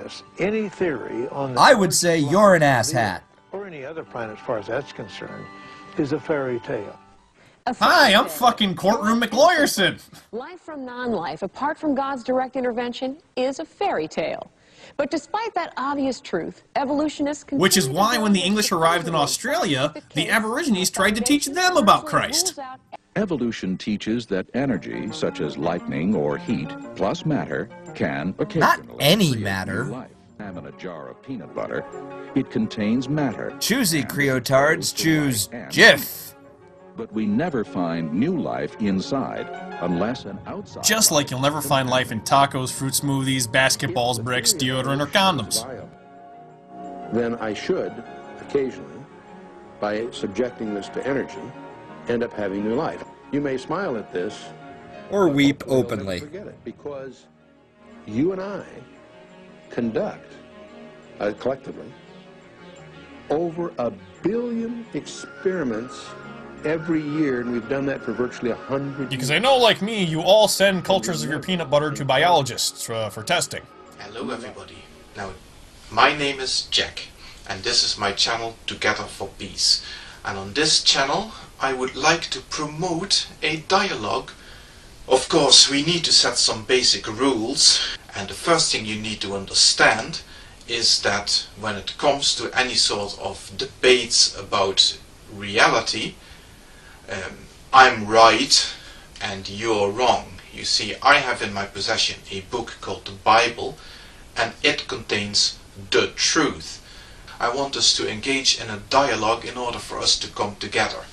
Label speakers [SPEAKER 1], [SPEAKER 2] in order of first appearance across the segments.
[SPEAKER 1] this. Any theory on the
[SPEAKER 2] I would say you're an asshat.
[SPEAKER 1] or any other planet, as far as that's concerned, is a fairy tale.
[SPEAKER 3] Hi, I'm fucking Courtroom McLawyerson.
[SPEAKER 4] Life from non-life, apart from God's direct intervention, is a fairy tale. But despite that obvious truth, evolutionists...
[SPEAKER 3] Which is why when the English arrived in Australia, the Aborigines tried to teach them about Christ.
[SPEAKER 5] Evolution teaches that energy, such as lightning or heat, plus matter, can occasionally...
[SPEAKER 2] Not any
[SPEAKER 5] create
[SPEAKER 2] matter.
[SPEAKER 5] new life. Ham in a jar of peanut butter, it contains matter.
[SPEAKER 2] Choosy, creotards, choose Jif.
[SPEAKER 5] But we never find new life inside, unless an outside...
[SPEAKER 3] Just like you'll never find life in tacos, fruit smoothies, basketballs, bricks, deodorant, or condoms.
[SPEAKER 6] Then I should, occasionally, by subjecting this to energy, end up having new life. You may smile at this,
[SPEAKER 2] Or weep
[SPEAKER 6] but you'll never
[SPEAKER 2] openly.
[SPEAKER 6] forget it, because you and I conduct, collectively, over 1 billion experiments every year, and we've done that for virtually 100 years.
[SPEAKER 3] Because I know, like me, you all send cultures of your peanut butter to biologists for testing.
[SPEAKER 7] Hello everybody. Now, my name is Jack, and this is my channel Together for Peace. And on this channel, I would like to promote a dialogue. Of course, we need to set some basic rules, and the first thing you need to understand is that when it comes to any sort of debates about reality, I'm right and you're wrong. You see, I have in my possession a book called the Bible, and it contains the truth. I want us to engage in a dialogue in order for us to come together.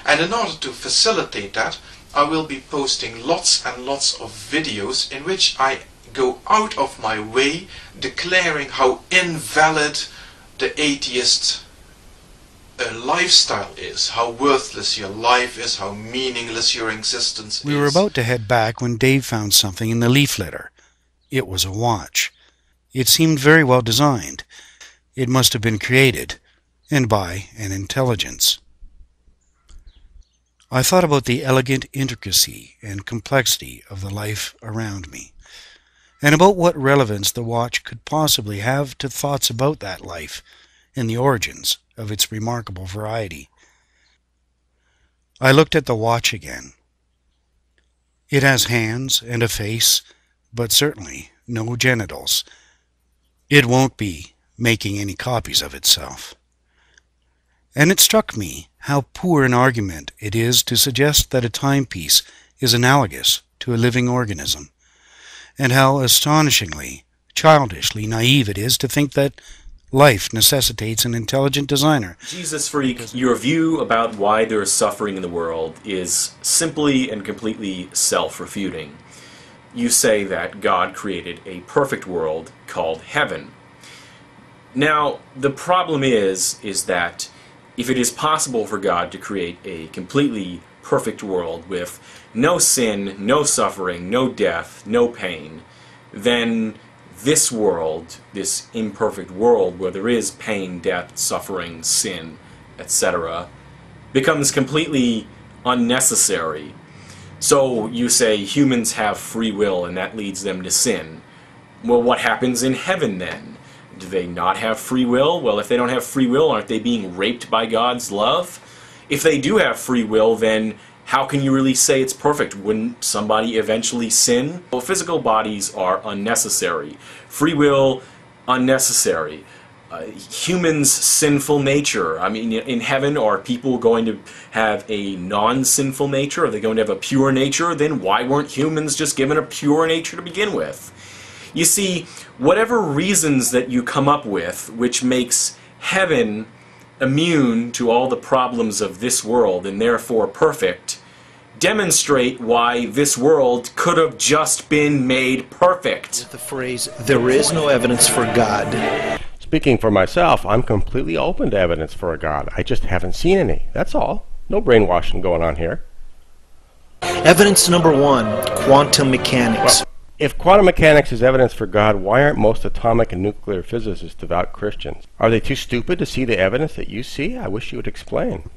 [SPEAKER 7] And in order to facilitate that, I will be posting lots and lots of videos in which I go out of my way declaring how invalid the atheist lifestyle is, how worthless your life is, how meaningless your existence is.
[SPEAKER 8] We were about to head back when Dave found something in the leaf litter. It was a watch. It seemed very well designed. It must have been created, and by an intelligence. I thought about the elegant intricacy and complexity of the life around me, and about what relevance the watch could possibly have to thoughts about that life and the origins of its remarkable variety. I looked at the watch again. It has hands and a face, but certainly no genitals. It won't be making any copies of itself. And it struck me how poor an argument it is to suggest that a timepiece is analogous to a living organism, and how astonishingly, childishly naive it is to think that life necessitates an intelligent designer.
[SPEAKER 9] Jesus freak, your view about why there is suffering in the world is simply and completely self-refuting. You say that God created a perfect world called heaven. Now, the problem is that if it is possible for God to create a completely perfect world with no sin, no suffering, no death, no pain, then this world, this imperfect world where there is pain, death, suffering, sin, etc., becomes completely unnecessary. So you say humans have free will and that leads them to sin. Well, what happens in heaven then? Do they not have free will? Well, if they don't have free will, aren't they being raped by God's love? If they do have free will, then how can you really say it's perfect? Wouldn't somebody eventually sin? Well, physical bodies are unnecessary. Free will, unnecessary. Humans' sinful nature. I mean, in heaven, are people going to have a non-sinful nature? Are they going to have a pure nature? Then why weren't humans just given a pure nature to begin with? You see, whatever reasons that you come up with, which makes heaven immune to all the problems of this world and therefore perfect, demonstrate why this world could have just been made perfect.
[SPEAKER 10] The phrase, there is no evidence for God.
[SPEAKER 11] Speaking for myself, I'm completely open to evidence for a God. I just haven't seen any. That's all. No brainwashing going on here.
[SPEAKER 10] Evidence number one, quantum mechanics.
[SPEAKER 11] Well, if quantum mechanics is evidence for God, why aren't most atomic and nuclear physicists devout Christians? Are they too stupid to see the evidence that you see? I wish you would explain.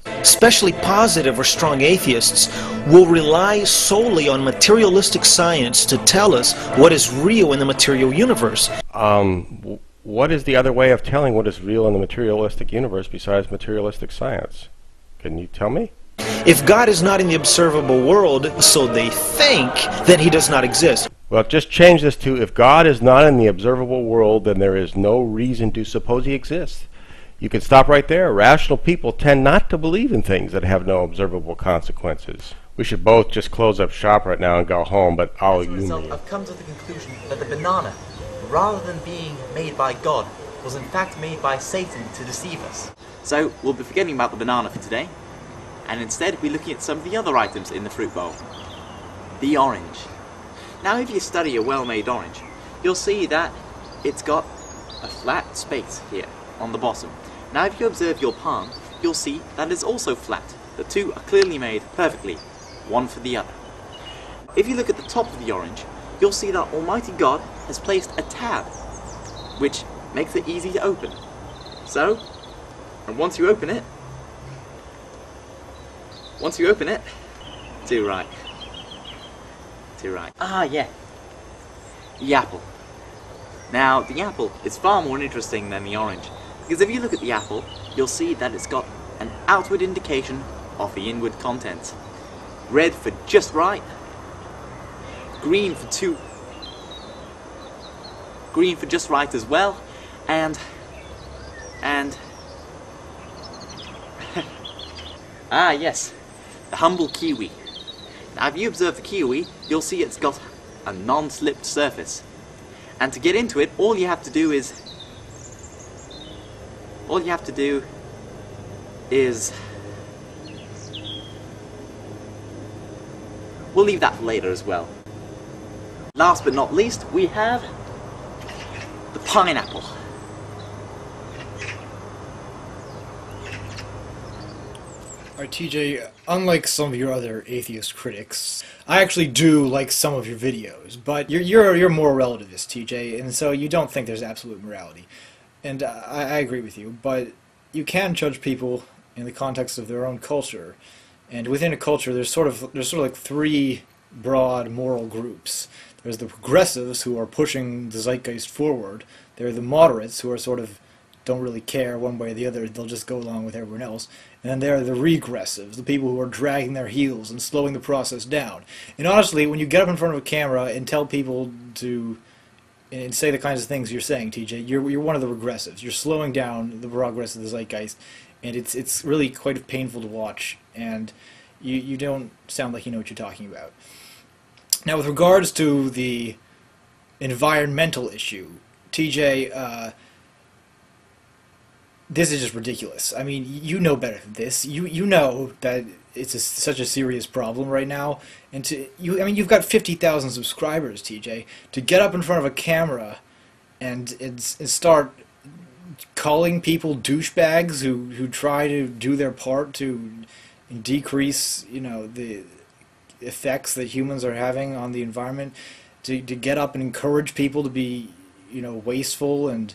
[SPEAKER 10] Especially positive or strong atheists will rely solely on materialistic science to tell us what is real in the material universe.
[SPEAKER 11] What is the other way of telling what is real in the materialistic universe besides materialistic science? Can you tell me?
[SPEAKER 10] If God is not in the observable world, so they think, then he does not exist.
[SPEAKER 11] Well, just change this to, if God is not in the observable world, then there is no reason to suppose he exists. You can stop right there. Rational people tend not to believe in things that have no observable consequences. We should both just close up shop right now and go home, but I'll
[SPEAKER 12] As a result, I've come to the conclusion that the banana, rather than being made by God, was in fact made by Satan to deceive us. So we'll be forgetting about the banana for today, and instead be looking at some of the other items in the fruit bowl. The orange. Now if you study a well-made orange, you'll see that it's got a flat space here on the bottom. Now if you observe your palm, you'll see that it's also flat. The two are clearly made perfectly, one for the other. If you look at the top of the orange, you'll see that Almighty God has placed a tab, which makes it easy to open. So, and once you open it, to right. Ah, yeah. The apple. Now, the apple is far more interesting than the orange, because if you look at the apple, you'll see that it's got an outward indication of the inward contents. Red for just right, green for just right as well, and ah yes, the humble kiwi. Now if you observe the kiwi, you'll see it's got a non-slipped surface, and to get into it, all you have to do is we'll leave that for later as well. Last but not least, we have the pineapple.
[SPEAKER 13] Alright, TJ, unlike some of your other atheist critics, I actually do like some of your videos, but you're more relativist, TJ, and so you don't think there's absolute morality. And I agree with you, but you can judge people in the context of their own culture. And within a culture, there's sort of like three broad moral groups. There's the progressives, who are pushing the zeitgeist forward. There are the moderates, who are sort of don't really care one way or the other. They'll just go along with everyone else. And then there are the regressives, the people who are dragging their heels and slowing the process down. And honestly, when you get up in front of a camera and tell people to and say the kinds of things you're saying, TJ, you're one of the regressives. You're slowing down the progress of the zeitgeist, and it's really quite painful to watch. And you don't sound like you know what you're talking about. Now, with regards to the environmental issue, TJ, this is just ridiculous. I mean, you know better than this. You know that it's such a serious problem right now, and I mean, you've got 50,000 subscribers, TJ. To get up in front of a camera and start calling people douchebags who try to do their part to decrease, you know, the effects that humans are having on the environment, to get up and encourage people to be, you know, wasteful and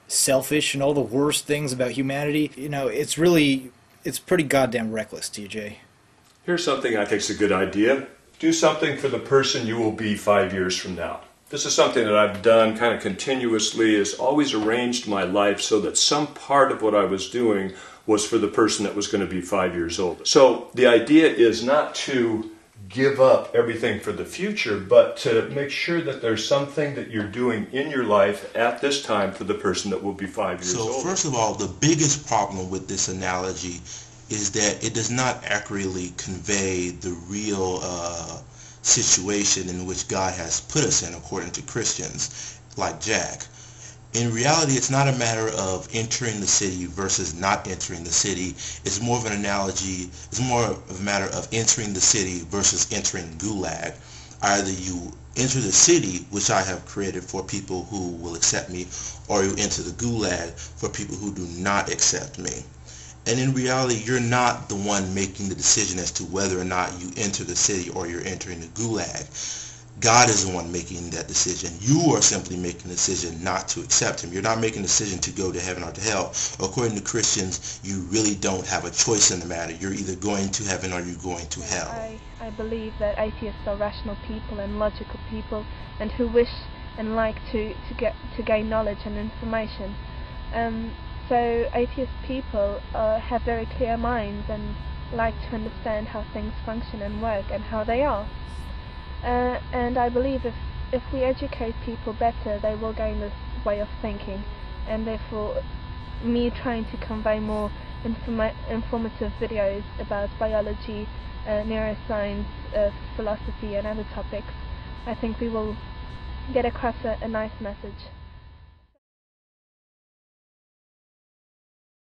[SPEAKER 13] selfish and all the worst things about humanity, you know, it's pretty goddamn reckless, TJ.
[SPEAKER 14] Here's something I think is a good idea. Do something for the person you will be 5 years from now. This is something that I've done kind of continuously, is always arranged my life so that some part of what I was doing was for the person that was going to be 5 years old. So the idea is not to give up everything for the future, but to make sure that there's something that you're doing in your life at this time for the person that will be 5 years old.
[SPEAKER 15] So first of all, the biggest problem with this analogy is that it does not accurately convey the real situation in which God has put us in, according to Christians like Jack. In reality, it's not a matter of entering the city versus not entering the city. It's more of an analogy, it's more of a matter of entering the city versus entering Gulag. Either you enter the city, which I have created for people who will accept me, or you enter the Gulag for people who do not accept me. And in reality, you're not the one making the decision as to whether or not you enter the city or you're entering the Gulag. God is the one making that decision. You are simply making the decision not to accept him. You're not making a decision to go to heaven or to hell. According to Christians, you really don't have a choice in the matter. You're either going to heaven or you're going to hell.
[SPEAKER 16] I believe that atheists are rational people and logical people, and who wish and like to gain knowledge and information. So atheist people have very clear minds and like to understand how things function and work and how they are. And I believe if we educate people better, they will gain this way of thinking, and therefore me trying to convey more informative videos about biology, neuroscience, philosophy and other topics, I think we will get across a nice message.